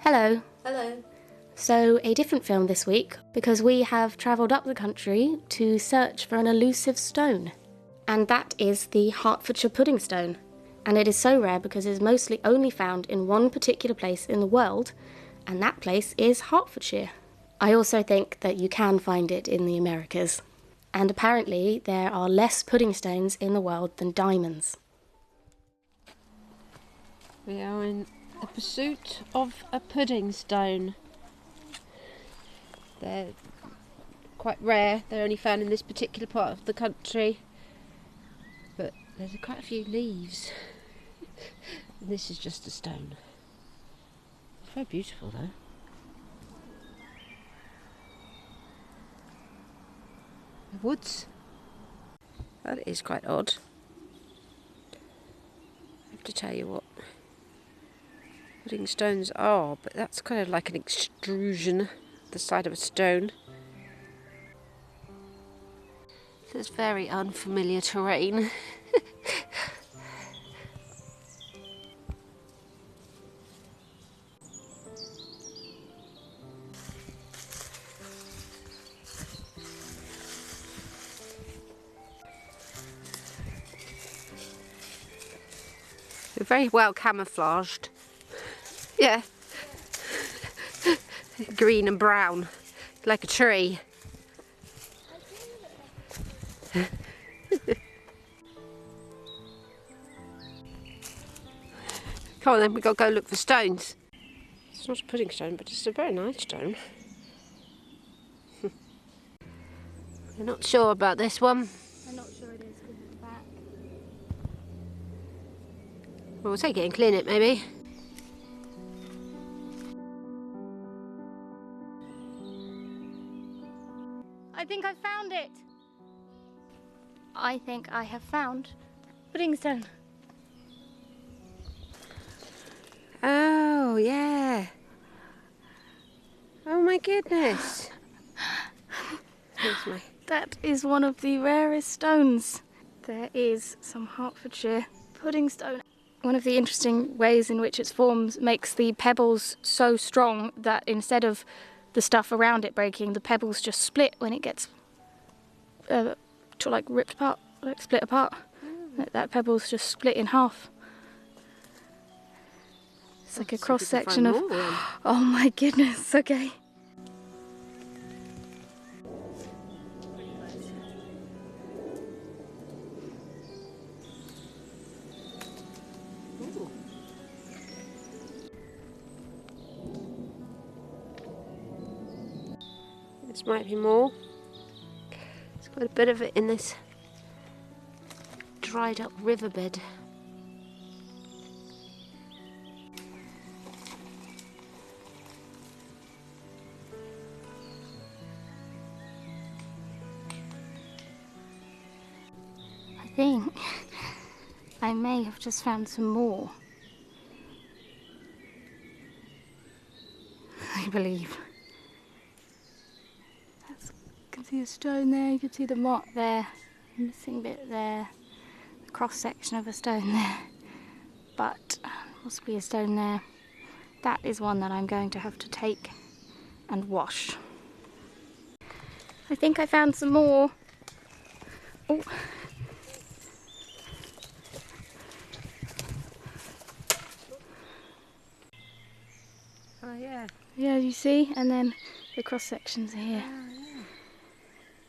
Hello. Hello. So, a different film this week because we have travelled up the country to search for an elusive stone. And that is the Hertfordshire Puddingstone. And it is so rare because it is mostly only found in one particular place in the world, and that place is Hertfordshire. I also think that you can find it in the Americas. And apparently there are less pudding stones in the world than diamonds. We are in the pursuit of a pudding stone. They're quite rare. They're only found in this particular part of the country. But there's quite a few leaves. And this is just a stone. It's very beautiful though. The woods. That is quite odd. I have to tell you what pudding stones are, but that's kind of like an extrusion of the side of a stone. So it's very unfamiliar terrain. They're very well camouflaged. Yeah. Green and brown, like a tree. Come on then, we've got to go look for stones. It's not a pudding stone, but it's a very nice stone. I'm not sure about this one. I'm not sure it is because it's back. Well, we'll take it and clean it maybe. I think I found it! I think I have found Puddingstone. Oh, yeah. Oh my goodness. That is one of the rarest stones. There is some Hertfordshire Puddingstone. One of the interesting ways in which its forms makes the pebbles so strong that instead of the stuff around it breaking, the pebbles just split when it gets like ripped apart, like split apart. That pebble's just split in half. It's like a cross section of. Oh my goodness! Okay. This might be more. There's quite a bit of it in this dried up riverbed. I think I may have just found some more. I believe. You can see a stone there, you can see the mark there, missing bit there, the cross section of a stone there, but possibly a stone there. That is one that I'm going to have to take and wash. I think I found some more. Oh. Oh yeah. Yeah, you see? And then the cross sections are here.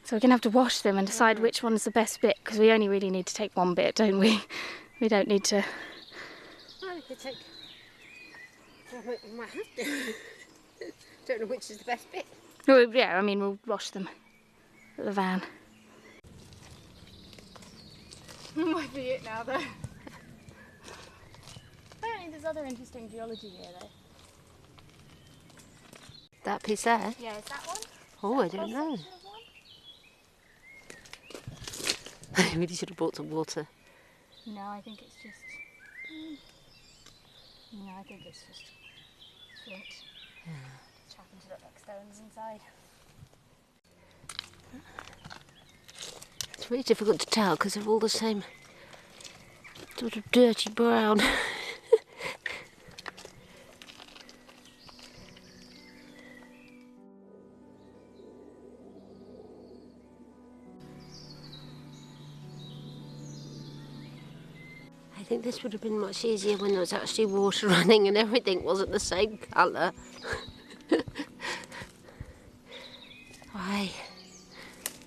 So we're going to have to wash them and decide which one's the best bit, because we only really need to take one bit, don't we? We don't need to... Well, we could take... we might have to. Don't know which is the best bit. Well, yeah, I mean, we'll wash them at the van. That might be it now, though. Apparently there's other interesting geology here, though. That piece there? Yeah, is that one? Oh, I don't know. I really should have bought some water. No, I think it's just... No, I think it's just flint. Yeah. Just happen to look like stones inside. It's really difficult to tell because they're all the same sort of dirty brown. think this would have been much easier when there was actually water running and everything wasn't the same colour. Why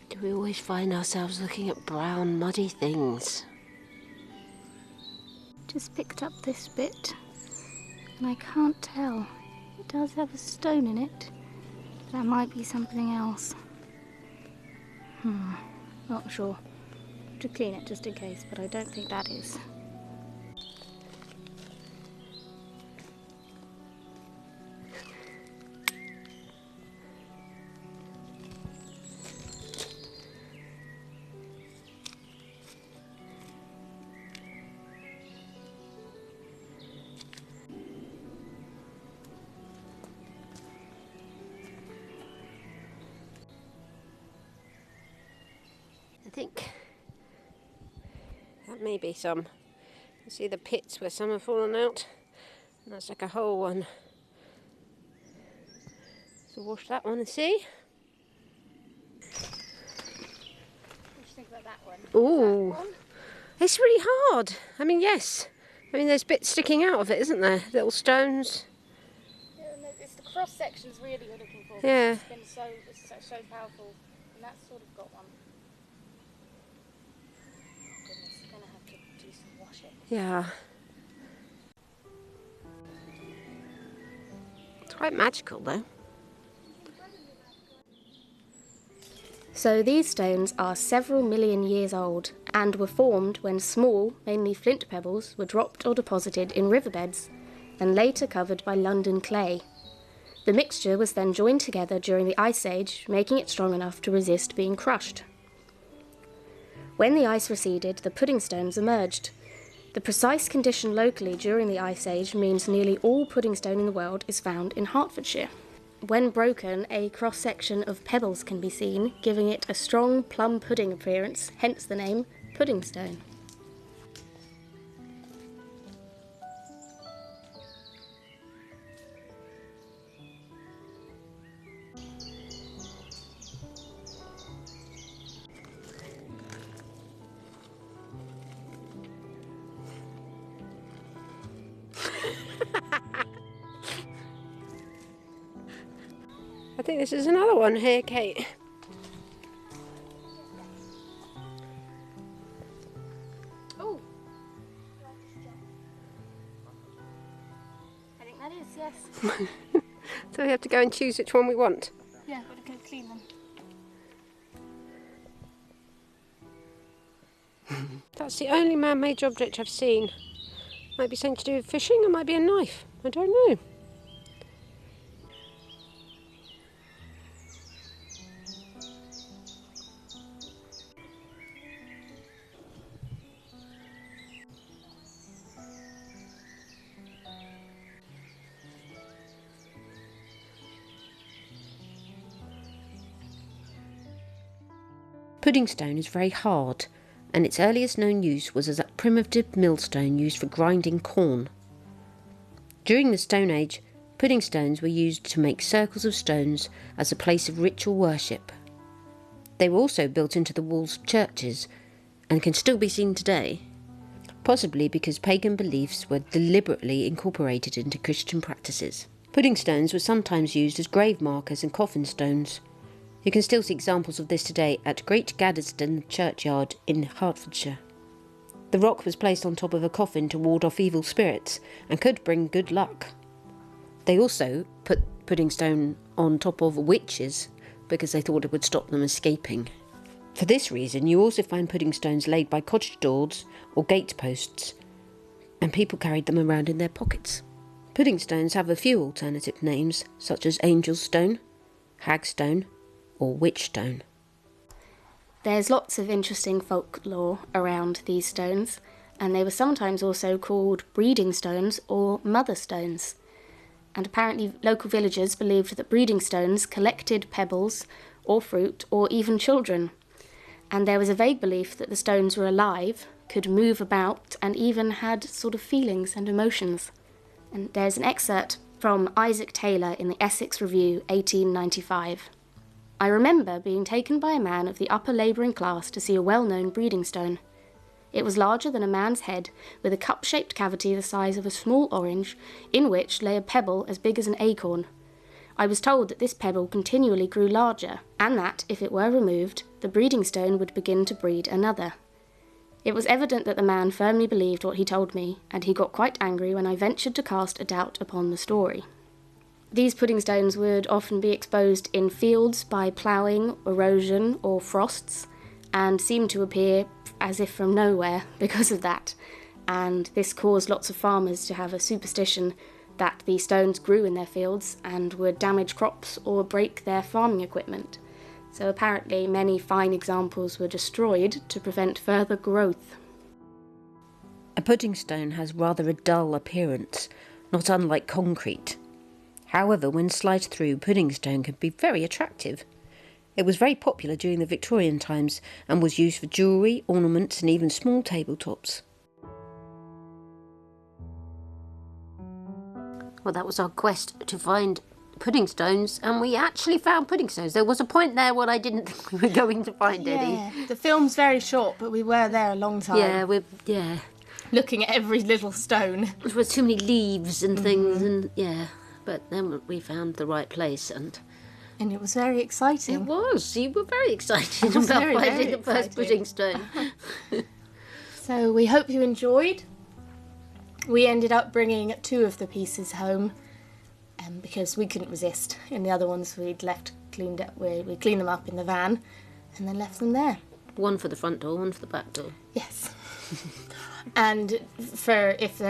do we always find ourselves looking at brown, muddy things? Just picked up this bit, and I can't tell. It does have a stone in it. That might be something else. Not sure. To clean it just in case, but I don't think that is. I think that may be some. You see the pits where some have fallen out, and that's like a whole one. So wash that one and see. What do you think about that one? Ooh, it's really hard. I mean, yes. I mean, there's bits sticking out of it, isn't there? Little stones. Yeah, and it's the cross sections really you're looking for. Yeah. It's been so powerful, and that's sort of got one. Oh goodness, you're gonna have to do some washing. Yeah. It's quite magical, though. So these stones are several million years old and were formed when small, mainly flint pebbles, were dropped or deposited in riverbeds and later covered by London clay. The mixture was then joined together during the Ice Age, making it strong enough to resist being crushed. When the ice receded, the pudding stones emerged. The precise condition locally during the Ice Age means nearly all pudding stone in the world is found in Hertfordshire. When broken, a cross-section of pebbles can be seen, giving it a strong plum pudding appearance, hence the name Puddingstone. I think this is another one here, Kate. Oh! I think that is, yes. So we have to go and choose which one we want. Yeah, got to go clean them. That's the only man-made object I've seen. Might be something to do with fishing, or might be a knife. I don't know. Puddingstone is very hard, and its earliest known use was as a primitive millstone used for grinding corn. During the Stone Age, pudding stones were used to make circles of stones as a place of ritual worship. They were also built into the walls of churches and can still be seen today, possibly because pagan beliefs were deliberately incorporated into Christian practices. Pudding stones were sometimes used as grave markers and coffin stones. You can still see examples of this today at Great Gaddesden churchyard in Hertfordshire. The rock was placed on top of a coffin to ward off evil spirits and could bring good luck. They also put pudding stone on top of witches because they thought it would stop them escaping. For this reason, you also find pudding stones laid by cottage doors or gate posts, and people carried them around in their pockets. Pudding stones have a few alternative names, such as angel stone, hag stone, or witch stone. There's lots of interesting folklore around these stones, and they were sometimes also called breeding stones or mother stones. And apparently local villagers believed that breeding stones collected pebbles or fruit or even children. And there was a vague belief that the stones were alive, could move about, and even had sort of feelings and emotions. And there's an excerpt from Isaac Taylor in the Essex Review, 1895. "I remember being taken by a man of the upper labouring class to see a well-known breeding stone. It was larger than a man's head, with a cup-shaped cavity the size of a small orange, in which lay a pebble as big as an acorn. I was told that this pebble continually grew larger, and that, if it were removed, the breeding stone would begin to breed another. It was evident that the man firmly believed what he told me, and he got quite angry when I ventured to cast a doubt upon the story. These pudding stones would often be exposed in fields by ploughing, erosion, or frosts, and seemed to appear as if from nowhere because of that, and this caused lots of farmers to have a superstition that the stones grew in their fields and would damage crops or break their farming equipment. So apparently many fine examples were destroyed to prevent further growth. A pudding stone has rather a dull appearance, not unlike concrete. However, when sliced through, pudding stone can be very attractive. It was very popular during the Victorian times and was used for jewellery, ornaments and even small tabletops. Well, that was our quest to find pudding stones, and we actually found pudding stones. There was a point there when I didn't think we were going to find any. Yeah, the film's very short, but we were there a long time. Yeah. Looking at every little stone. There was too many leaves and things, and but then we found the right place, and it was very exciting. it was. You were very excited was about very, finding very the first exciting. pudding stone. So we hope you enjoyed. We ended up bringing 2 of the pieces home because we couldn't resist. In the other ones we'd left cleaned up. We cleaned them up in the van and then left them there. One for the front door, one for the back door. Yes. And for if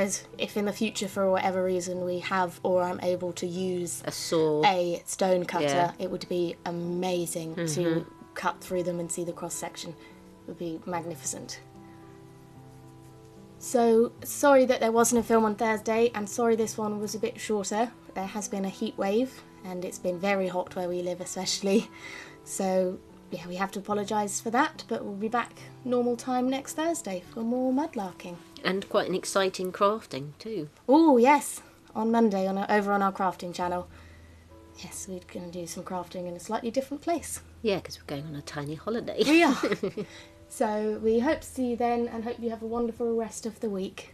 in the future for whatever reason we have or I'm able to use A saw. a stone cutter, Yeah. it would be amazing to cut through them and see the cross section. It would be magnificent. So sorry that there wasn't a film on Thursday, and sorry this one was a bit shorter. There has been a heat wave and it's been very hot where we live especially. So yeah, we have to apologise for that, but we'll be back normal time next Thursday for more mudlarking. And quite an exciting crafting too. Oh yes, on Monday over on our crafting channel. Yes, we're going to do some crafting in a slightly different place. Yeah, because we're going on a tiny holiday. We are. So we hope to see you then and hope you have a wonderful rest of the week.